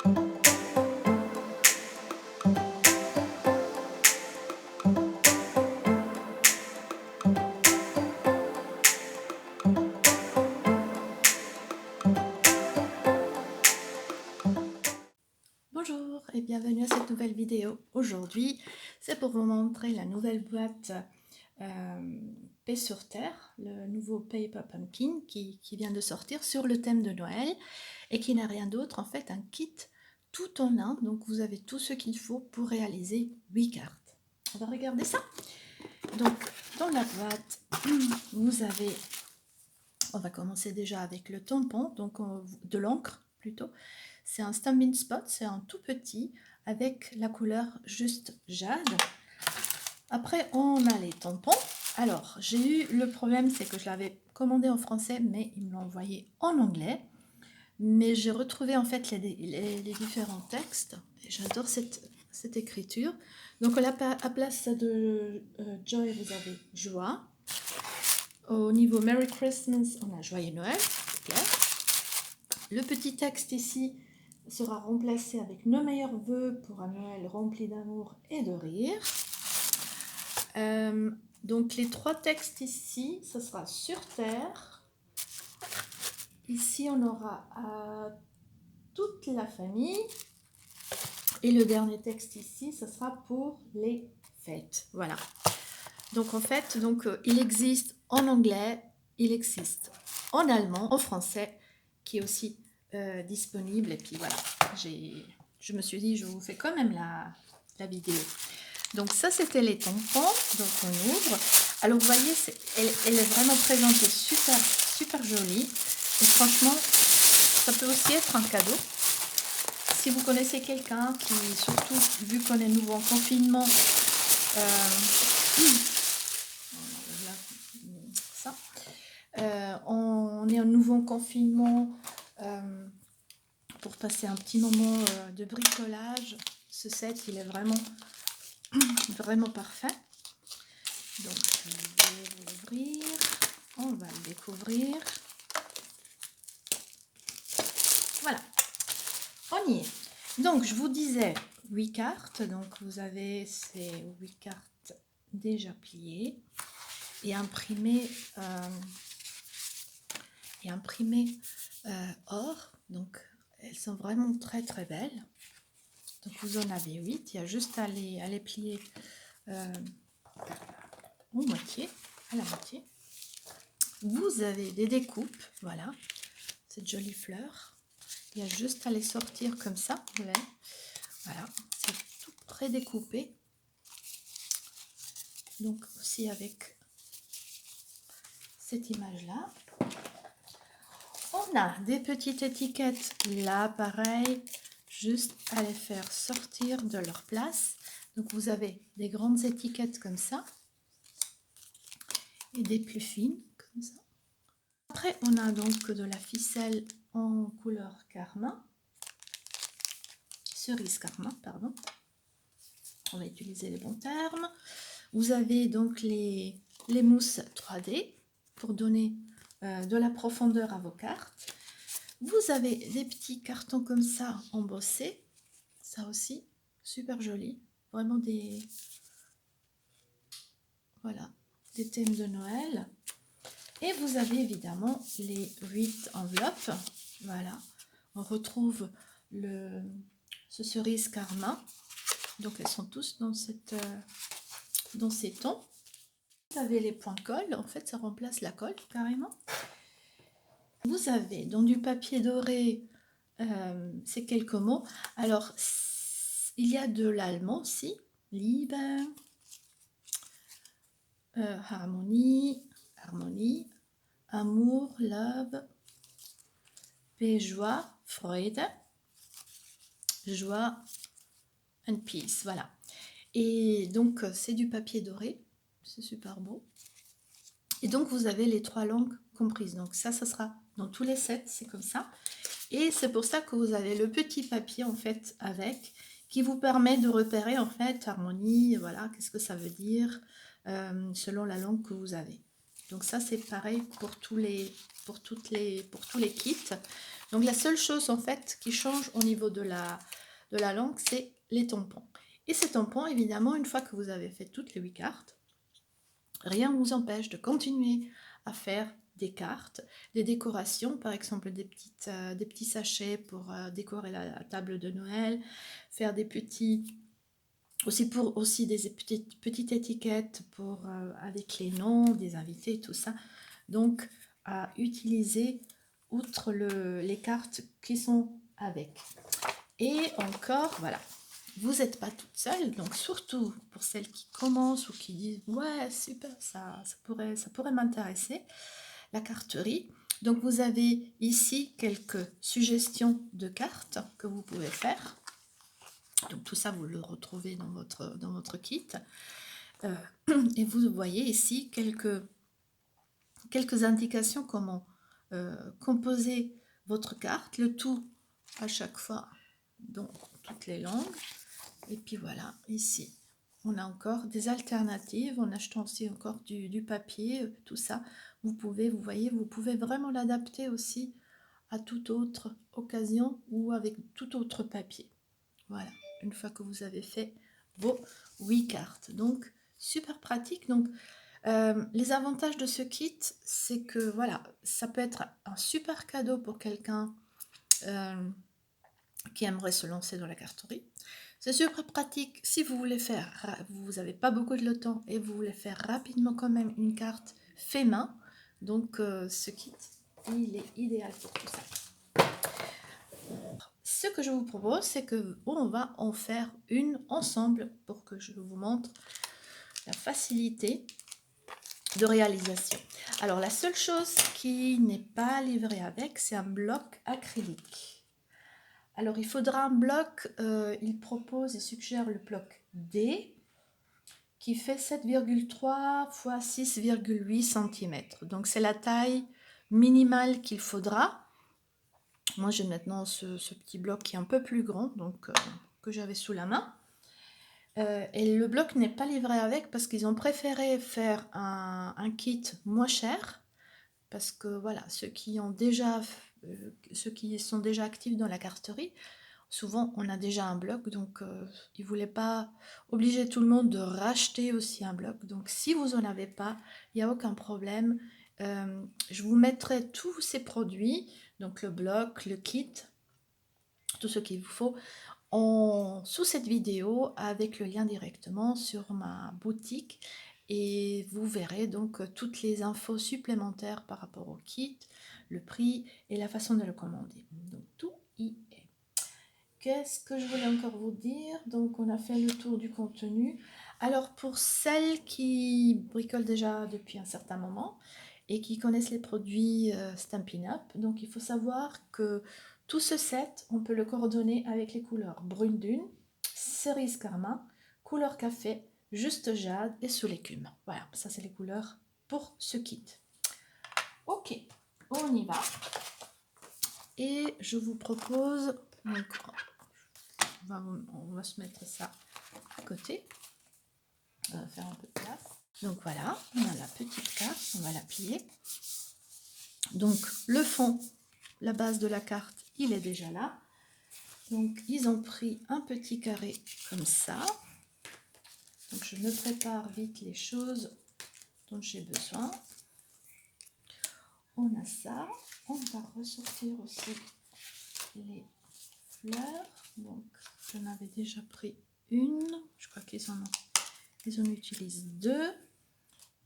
Bonjour et bienvenue à cette nouvelle vidéo. Aujourd'hui, c'est pour vous montrer la nouvelle boîte Paix sur Terre, le nouveau Paper Pumpkin qui vient de sortir sur le thème de Noël et qui n'a rien d'autre en fait un kit tout en un. Donc vous avez tout ce qu'il faut pour réaliser 8 cartes. On va regarder ça. Donc dans la boîte, vous avez, on va commencer déjà avec le tampon, donc de l'encre plutôt. C'est un Stampin' Spot, c'est un tout petit avec la couleur juste jade. Après, on a les tampons. Alors, j'ai eu le problème, c'est que je l'avais commandé en français, mais ils me l'ont envoyé en anglais. Mais j'ai retrouvé en fait les différents textes. Et j'adore cette écriture. Donc, à place de Joy, vous avez joie. Au niveau Merry Christmas, on a Joyeux Noël, c'est clair. Le petit texte ici sera remplacé avec nos meilleurs vœux pour un Noël rempli d'amour et de rire. Donc les trois textes ici, ce sera sur Terre. Ici, on aura toute la famille. Et le dernier texte ici, ce sera pour les fêtes. Voilà. Donc en fait, il existe en anglais, il existe en allemand, en français, qui est aussi disponible. Et puis voilà, je me suis dit, je vous fais quand même la vidéo. Donc ça, c'était les tampons. Donc on ouvre. Alors vous voyez, elle est vraiment présentée super jolie. Et franchement, ça peut aussi être un cadeau. Si vous connaissez quelqu'un qui, surtout vu qu'on est nouveau en confinement, on est en nouveau confinement pour passer un petit moment de bricolage. Ce set, il est vraiment parfait. Donc, je vais l'ouvrir. On va le découvrir. Voilà, on y est. Donc, je vous disais 8 cartes. Donc, vous avez ces 8 cartes déjà pliées et imprimées. Or, donc elles sont vraiment très belles. Donc vous en avez 8, il y a juste à les plier en moitié, à la moitié. Vous avez des découpes, voilà, cette jolie fleur. Il y a juste à les sortir comme ça, vous voyez. Voilà, c'est tout pré-découpé. Donc aussi avec cette image-là. On a des petites étiquettes, là pareil, juste à les faire sortir de leur place. Donc vous avez des grandes étiquettes comme ça et des plus fines comme ça. Après on a donc de la ficelle en couleur carmin, cerise carmin, pardon. On va utiliser les bons termes. Vous avez donc les mousses 3D pour donner de la profondeur à vos cartes. Vous avez des petits cartons comme ça embossés, ça aussi super joli, vraiment des thèmes de Noël. Et vous avez évidemment les 8 enveloppes. Voilà, on retrouve ce cerise carmin. Donc elles sont tous dans ces tons. Vous avez les points colle, en fait ça remplace la colle carrément. Vous avez dans du papier doré ces quelques mots. Alors il y a de l'allemand aussi, Liebe, harmonie, amour, love, paix, joie, Freude, joie and peace, voilà. Et donc c'est du papier doré, c'est super beau. Et donc vous avez les 3 langues comprises. Donc ça sera dans tous les sets, c'est comme ça. Et c'est pour ça que vous avez le petit papier en fait avec, qui vous permet de repérer en fait harmonie, voilà, qu'est-ce que ça veut dire selon la langue que vous avez. Donc ça c'est pareil pour tous les kits. Donc la seule chose en fait qui change au niveau de la langue, c'est les tampons. Et ces tampons, évidemment, une fois que vous avez fait toutes les 8 cartes, rien ne vous empêche de continuer à faire des cartes, des décorations, par exemple des petits sachets pour décorer la table de Noël, faire des petits, aussi des petites étiquettes pour, avec les noms des invités, tout ça. Donc à utiliser outre les cartes qui sont avec. Et encore, voilà, vous n'êtes pas toute seule, donc surtout pour celles qui commencent ou qui disent ouais super, ça pourrait m'intéresser, la carterie. Donc vous avez ici quelques suggestions de cartes que vous pouvez faire. Donc tout ça vous le retrouvez dans votre kit. Et vous voyez ici quelques indications comment composer votre carte, le tout à chaque fois dans toutes les langues. Et puis voilà, ici on a encore des alternatives en achetant aussi encore du papier, tout ça. Vous voyez, vous pouvez vraiment l'adapter aussi à toute autre occasion ou avec tout autre papier. Voilà, une fois que vous avez fait vos 8 cartes. Donc super pratique. Donc les avantages de ce kit, c'est que voilà, ça peut être un super cadeau pour quelqu'un qui aimerait se lancer dans la carterie. C'est super pratique si vous voulez faire, vous n'avez pas beaucoup de temps et vous voulez faire rapidement quand même une carte fait main. Donc ce kit, il est idéal pour tout ça. Ce que je vous propose, c'est que on va en faire une ensemble pour que je vous montre la facilité de réalisation. Alors la seule chose qui n'est pas livrée avec, c'est un bloc acrylique. Alors il faudra un bloc, il propose et suggère le bloc D qui fait 7,3 x 6,8 cm. Donc c'est la taille minimale qu'il faudra. Moi j'ai maintenant ce petit bloc qui est un peu plus grand, donc que j'avais sous la main. Et le bloc n'est pas livré avec parce qu'ils ont préféré faire un kit moins cher. Parce que voilà, ceux qui sont déjà actifs dans la carterie, souvent on a déjà un bloc, donc ils ne voulaient pas obliger tout le monde de racheter aussi un bloc. Donc si vous n'en avez pas, il n'y a aucun problème. Je vous mettrai tous ces produits, donc le bloc, le kit, tout ce qu'il vous faut, sous cette vidéo avec le lien directement sur ma boutique. Et vous verrez donc toutes les infos supplémentaires par rapport au kit, le prix et la façon de le commander. Donc tout y est. Qu'est-ce que je voulais encore vous dire? Donc on a fait le tour du contenu. Alors pour celles qui bricolent déjà depuis un certain moment et qui connaissent les produits Stampin' Up, donc il faut savoir que tout ce set, on peut le coordonner avec les couleurs brune dune, cerise carmin, couleur café, juste jade et sous l'écume. Voilà, ça c'est les couleurs pour ce kit. Ok, on y va. Et je vous propose, donc, on va se mettre ça à côté. On va faire un peu de place. Donc voilà, on a la petite carte, on va la plier. Donc le fond, la base de la carte, il est déjà là. Donc ils ont pris un petit carré comme ça. Donc je me prépare vite les choses dont j'ai besoin. On a ça. On va ressortir aussi les fleurs. Donc j'en avais déjà pris une. Je crois qu'ils en utilisent deux.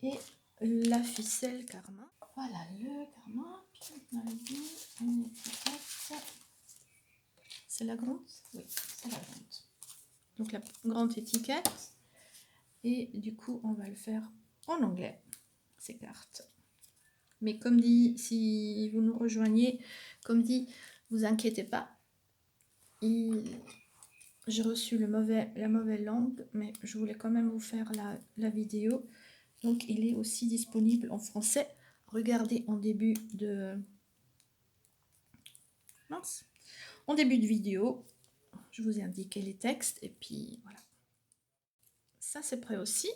Et la ficelle karma. Voilà le karma. Puis on a dit une étiquette. C'est la grande? Oui, c'est la grande. Donc la grande étiquette. Et du coup, on va le faire en anglais, ces cartes. Mais comme dit, si vous nous rejoignez, comme dit, vous inquiétez pas. J'ai reçu la mauvaise langue, mais je voulais quand même vous faire la vidéo. Donc il est aussi disponible en français. Regardez en début de... Mince. En début de vidéo, je vous ai indiqué les textes. Et puis voilà. Ça c'est prêt aussi.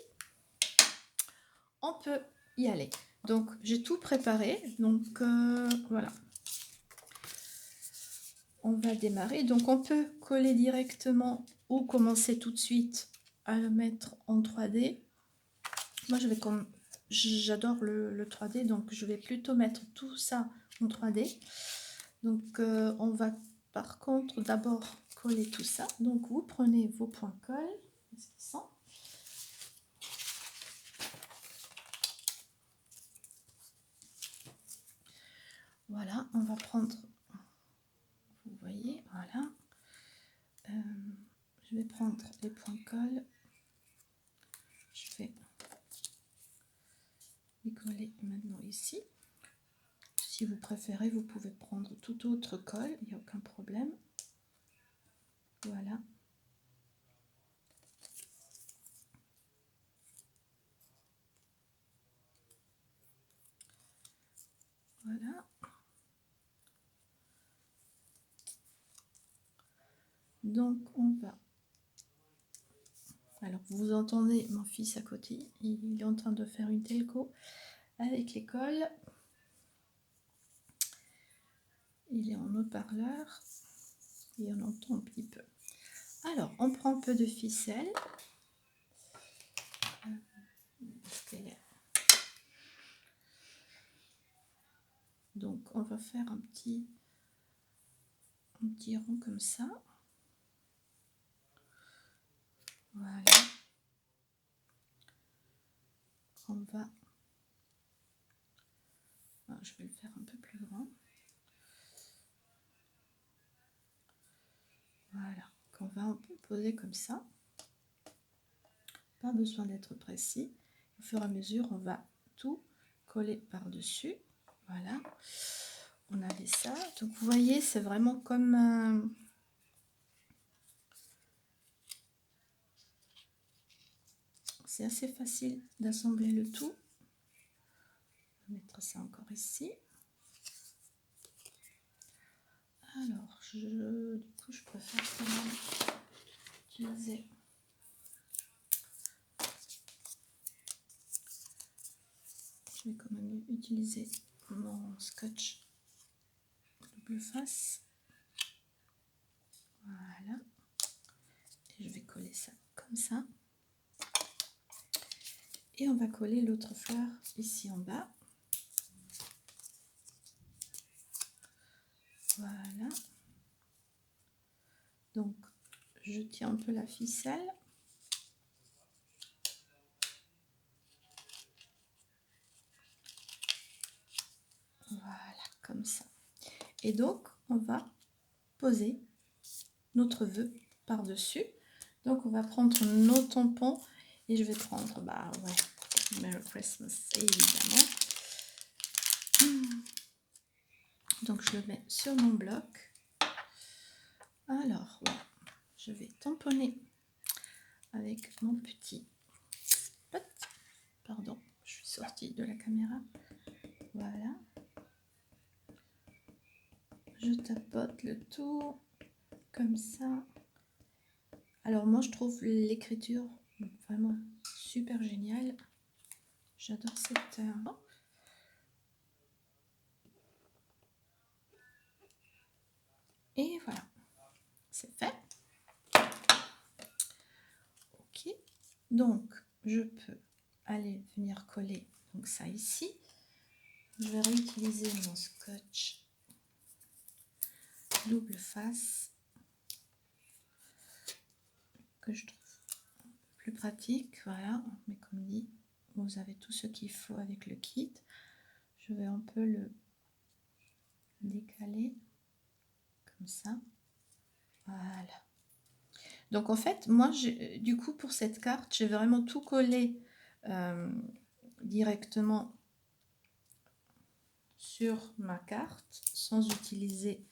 On peut y aller. Donc j'ai tout préparé, donc voilà. On va démarrer, donc on peut coller directement ou commencer tout de suite à le mettre en 3D. Moi je vais comme j'adore le 3D, donc je vais plutôt mettre tout ça en 3D. Donc on va par contre d'abord coller tout ça. Donc vous prenez vos points colle, qu'est-ce qu'ils sont? Voilà, on va prendre, vous voyez, voilà. Je vais prendre les points colle. Je vais les coller maintenant ici. Si vous préférez, vous pouvez prendre tout autre colle, il n'y a aucun problème. Voilà. Voilà. Donc on va... Alors vous entendez mon fils à côté, il est en train de faire une telco avec l'école. Il est en haut-parleur et on entend un petit peu. Alors on prend un peu de ficelle. Donc on va faire un petit rond comme ça. Voilà. On va... Alors, je vais le faire un peu plus grand. Voilà. Qu'on va un peu poser comme ça. Pas besoin d'être précis. Au fur et à mesure, on va tout coller par-dessus. Voilà. On avait ça. Donc vous voyez, c'est vraiment comme... c'est assez facile d'assembler le tout. On va mettre ça encore ici. Alors, du coup, je préfère quand même utiliser... Je vais quand même utiliser mon scotch double face. Voilà. Et je vais coller ça comme ça. Et on va coller l'autre fleur ici en bas. Voilà. Donc, je tiens un peu la ficelle. Voilà, comme ça. Et donc, on va poser notre vœu par-dessus. Donc, on va prendre nos tampons et je vais prendre, bah ouais, Merry Christmas, évidemment. Donc, je le mets sur mon bloc. Alors, voilà, je vais tamponner avec mon petit spot. Pardon, je suis sortie de la caméra. Voilà. Je tapote le tout comme ça. Alors moi je trouve l'écriture vraiment super géniale. J'adore cette... Et voilà, c'est fait. Ok, donc je peux aller venir coller donc ça ici. Je vais réutiliser mon scotch double face que je trouve plus pratique. Voilà, mais comme dit, vous avez tout ce qu'il faut avec le kit. Je vais un peu le décaler comme ça. Voilà. Donc en fait, moi, du coup, pour cette carte, j'ai vraiment tout collé directement sur ma carte sans utiliser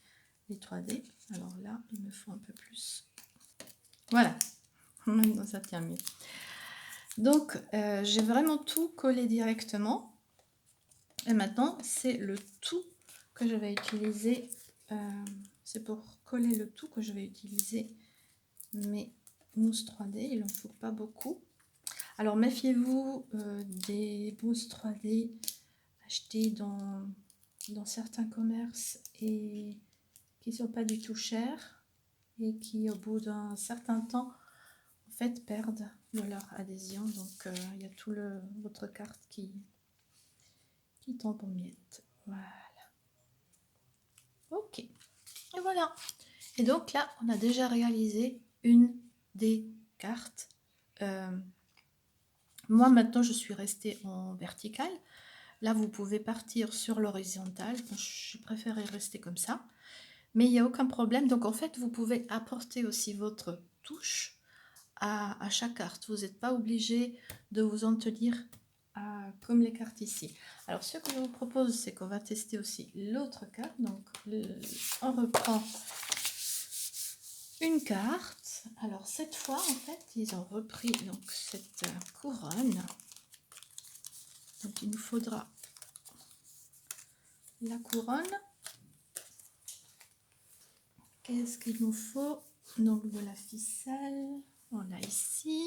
les 3D. Alors là, il me faut un peu plus. Voilà, maintenant ça tient mieux. Donc, j'ai vraiment tout collé directement. Et maintenant, c'est le tout que je vais utiliser. C'est pour coller le tout que je vais utiliser mes mousses 3D. Il n'en faut pas beaucoup. Alors, méfiez-vous des mousses 3D acheter dans certains commerces et qui ne sont pas du tout chers et qui, au bout d'un certain temps, en fait, perdent de leur adhésion. Donc, il y a tout votre carte qui tombe en miettes. Voilà. Ok. Et voilà. Et donc là, on a déjà réalisé une des cartes. Moi, maintenant, je suis restée en verticale. Là, vous pouvez partir sur l'horizontale. Je préférais rester comme ça. Mais il n'y a aucun problème. Donc, en fait, vous pouvez apporter aussi votre touche à chaque carte. Vous n'êtes pas obligé de vous en tenir comme les cartes ici. Alors, ce que je vous propose, c'est qu'on va tester aussi l'autre carte. Donc, on reprend une carte. Alors, cette fois, en fait, ils ont repris donc cette couronne. Donc, il nous faudra la couronne. Qu'est-ce qu'il nous faut? Donc, de la ficelle. On a ici.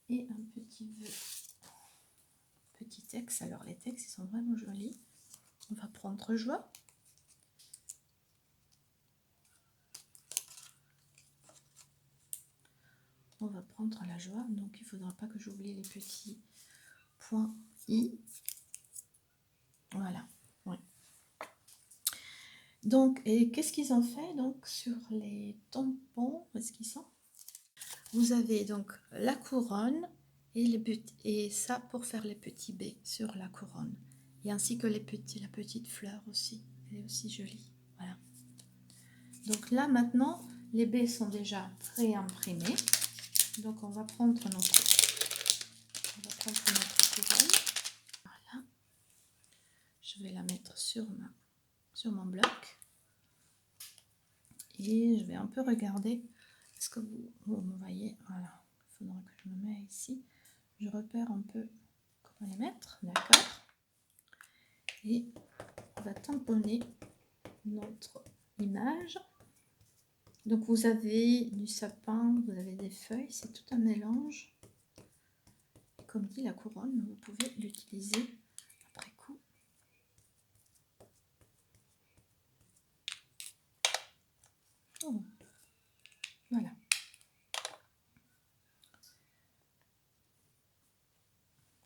Et un petit texte. Alors, les textes, ils sont vraiment jolis. On va prendre joie. On va prendre la joie. Donc, il ne faudra pas que j'oublie les petits points I. Voilà. Ouais. Donc, et qu'est-ce qu'ils ont fait donc sur les tampons? Où est-ce qu'ils sont? Vous avez donc la couronne et ça pour faire les petits baies sur la couronne. Et ainsi que la petite fleur aussi. Elle est aussi jolie. Voilà. Donc là maintenant, les baies sont déjà pré-imprimées. Donc on va prendre notre couronne. Voilà. Je vais la mettre sur mon bloc. Et je vais un peu regarder. Est-ce que vous me voyez? Voilà. Il faudra que je me mette ici. Je repère un peu comment les mettre. D'accord. Et on va tamponner notre image. Donc vous avez du sapin, vous avez des feuilles, c'est tout un mélange. Et comme dit la couronne, vous pouvez l'utiliser après coup. Oh. Voilà.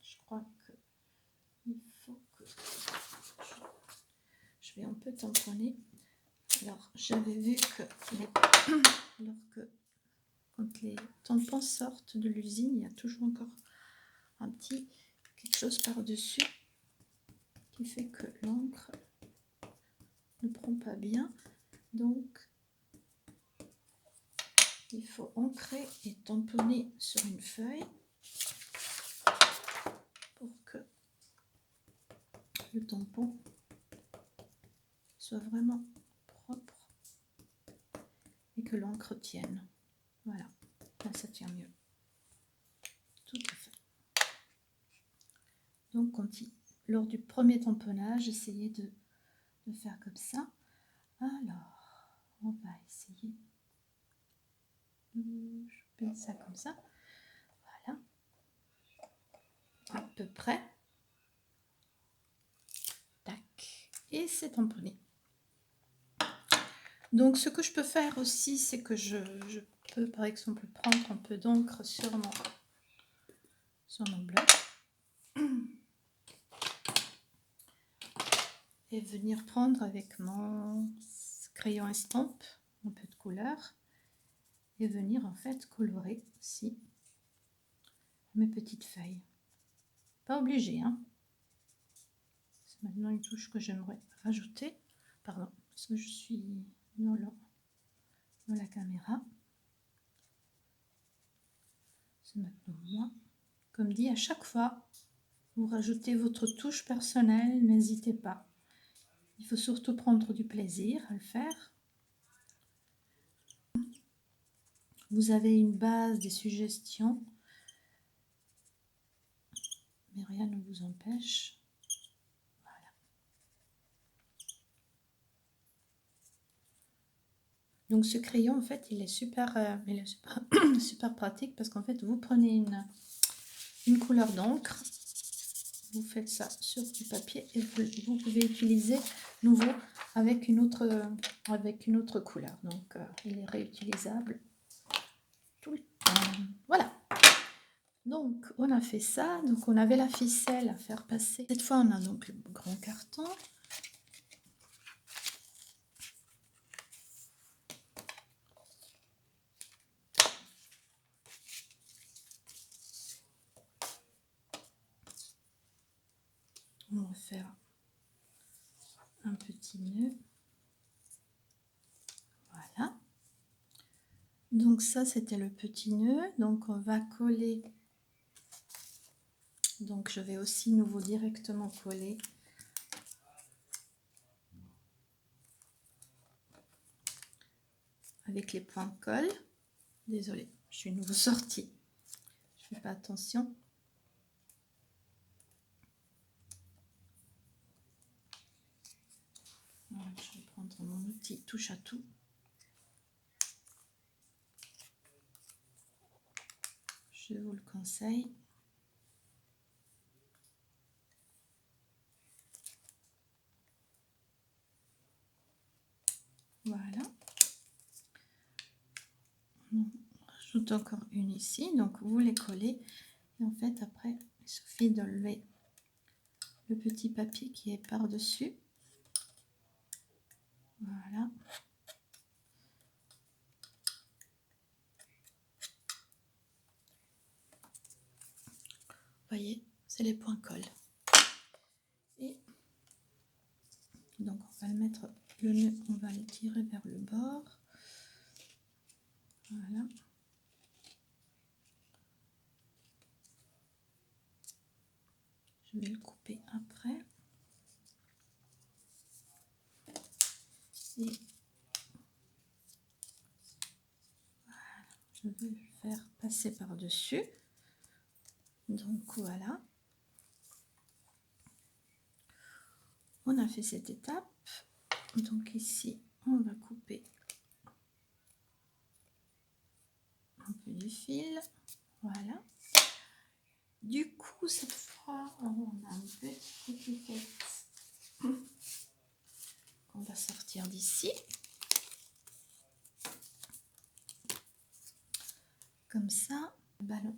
Je crois que il faut que je vais un peu tamponner. Alors j'avais vu que quand les tampons sortent de l'usine, il y a toujours encore un petit quelque chose par-dessus qui fait que l'encre ne prend pas bien. Donc il faut ancrer et tamponner sur une feuille pour que le tampon soit vraiment propre et que l'encre tienne. Voilà, là ça tient mieux. Tout à fait. Donc lors du premier tamponnage, essayez de faire comme ça. Alors, on va essayer. Je pèse ça comme ça. Voilà. À peu près. Tac. Et c'est tamponné. Donc, ce que je peux faire aussi, c'est que je peux, par exemple, prendre un peu d'encre sur mon bloc. Et venir prendre avec mon crayon estampe un peu de couleur et venir en fait colorer aussi mes petites feuilles. Pas obligé, hein. C'est maintenant une touche que j'aimerais rajouter. Pardon, parce que je suis dans la caméra. C'est maintenant moi. Comme dit, à chaque fois, vous rajoutez votre touche personnelle, n'hésitez pas. Il faut surtout prendre du plaisir à le faire. Vous avez une base, des suggestions, mais rien ne vous empêche. Voilà. Donc ce crayon, en fait, il est super super pratique parce qu'en fait, vous prenez une couleur d'encre, vous faites ça sur du papier et vous pouvez utiliser nouveau avec une autre couleur. Donc il est réutilisable tout le temps. Voilà. Donc on a fait ça. Donc on avait la ficelle à faire passer. Cette fois on a donc le grand carton. On va faire un petit nœud. Voilà. Donc ça c'était le petit nœud. Donc on va coller. Donc je vais aussi nouveau directement coller avec les points colle. Désolée, je suis nouveau sortie. Je fais pas attention. Voilà, je vais prendre mon outil touche à tout. Je vous le conseille. Voilà. On rajoute encore une ici. Donc vous les collez. Et en fait après, il suffit d'enlever le petit papier qui est par-dessus. Voilà. Vous voyez, c'est les points colle. Et donc on va le mettre, le nœud, on va le tirer vers le bord. Voilà. Je vais le couper après. Et voilà, je vais le faire passer par-dessus. Donc voilà. On a fait cette étape. Donc ici, on va couper un peu du fil. Voilà. Du coup, cette fois, on a un petit étiquette qu'on va sortir d'ici. Comme ça. Ballon.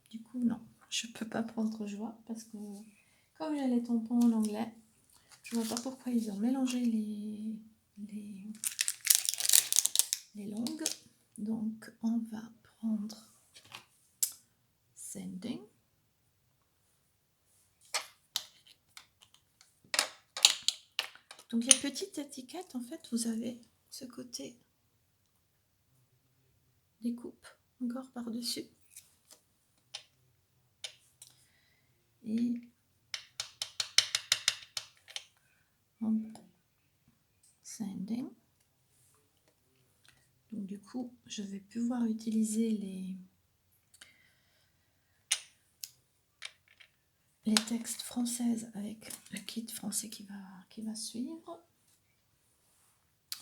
Du coup, non, je peux pas prendre joie parce que comme j'ai les tampons en anglais, je vois pas pourquoi ils ont mélangé les langues. Donc, on va prendre Sending. Donc, les petites étiquettes, en fait, vous avez ce côté des coupes encore par-dessus. Et on prend Sending. Donc, du coup, je vais pouvoir utiliser les textes françaises avec le kit français qui va suivre.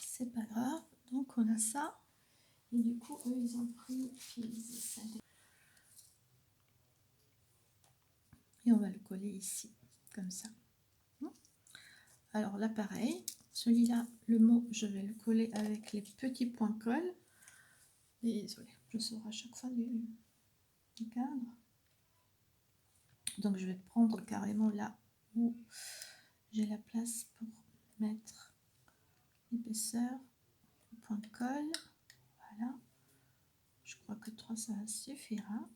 C'est pas grave. Donc on a ça. Et du coup, eux, ils ont pris et on va le coller ici, comme ça. Alors là, pareil. Celui-là, le mot, je vais le coller avec les petits points colle. Désolée, je sors à chaque fois du cadre. Donc je vais prendre carrément là où j'ai la place pour mettre l'épaisseur, le point colle. Voilà. Je crois que 3, ça suffira.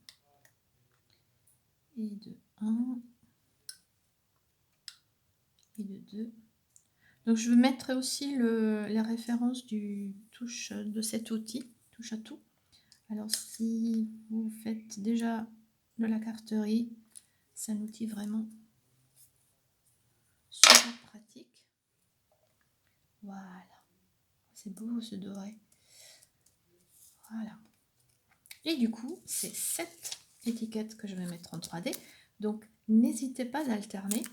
Et de 1 et de 2. Donc je mettrai aussi les références du touche de cet outil, touche à tout. Alors si vous faites déjà de la carterie, c'est un outil vraiment super pratique. Voilà, c'est beau ce doré. Voilà. Et du coup, c'est cette étiquette que je vais mettre en 3D. Donc n'hésitez pas à alterner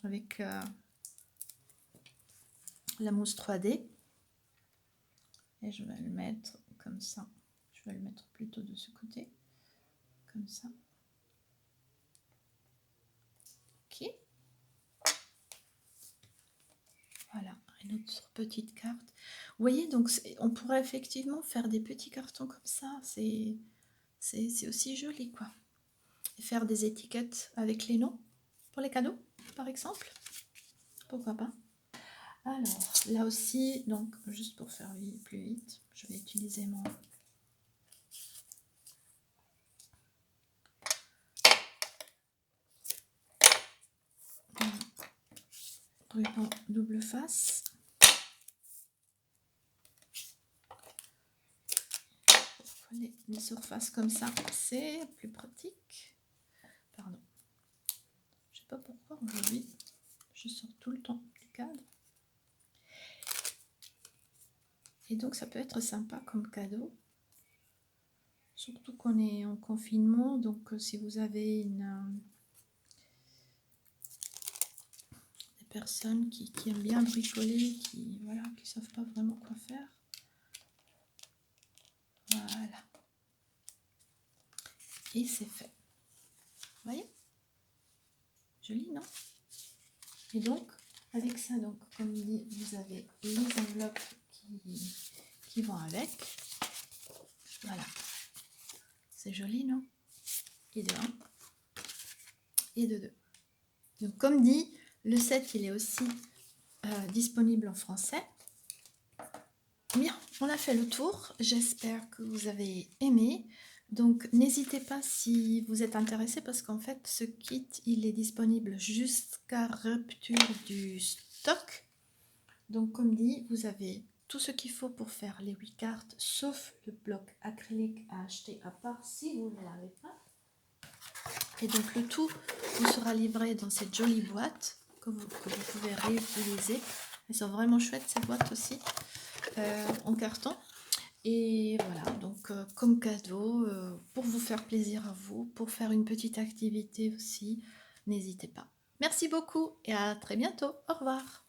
avec la mousse 3D. Et je vais le mettre comme ça. Je vais le mettre plutôt de ce côté. Comme ça. Une autre petite carte. Vous voyez, donc on pourrait effectivement faire des petits cartons comme ça. C'est aussi joli, quoi. Et faire des étiquettes avec les noms pour les cadeaux, par exemple. Pourquoi pas. Alors, là aussi, donc, juste pour faire plus vite, je vais utiliser mon... ruban double face. Les surfaces comme ça, c'est plus pratique. Pardon. Je sais pas pourquoi aujourd'hui, je sors tout le temps du cadre. Et donc, ça peut être sympa comme cadeau. Surtout qu'on est en confinement, donc si vous avez des personnes qui aiment bien bricoler, qui savent pas vraiment quoi faire. Voilà. Et c'est fait. Vous voyez? Joli, non? Et donc, avec ça, donc, comme dit, vous avez les enveloppes qui vont avec. Voilà. C'est joli, non? Et de 1 et de 2. Donc, comme dit, le set, il est aussi disponible en français. Bien, on a fait le tour. J'espère que vous avez aimé. Donc, n'hésitez pas si vous êtes intéressé parce qu'en fait, ce kit, il est disponible jusqu'à rupture du stock. Donc, comme dit, vous avez tout ce qu'il faut pour faire les 8 cartes, sauf le bloc acrylique à acheter à part si vous ne l'avez pas. Et donc, le tout vous sera livré dans cette jolie boîte que vous pouvez réutiliser. Elles sont vraiment chouettes, ces boîtes aussi, en carton. Et voilà, donc comme cadeau, pour vous faire plaisir à vous, pour faire une petite activité aussi, n'hésitez pas. Merci beaucoup et à très bientôt. Au revoir.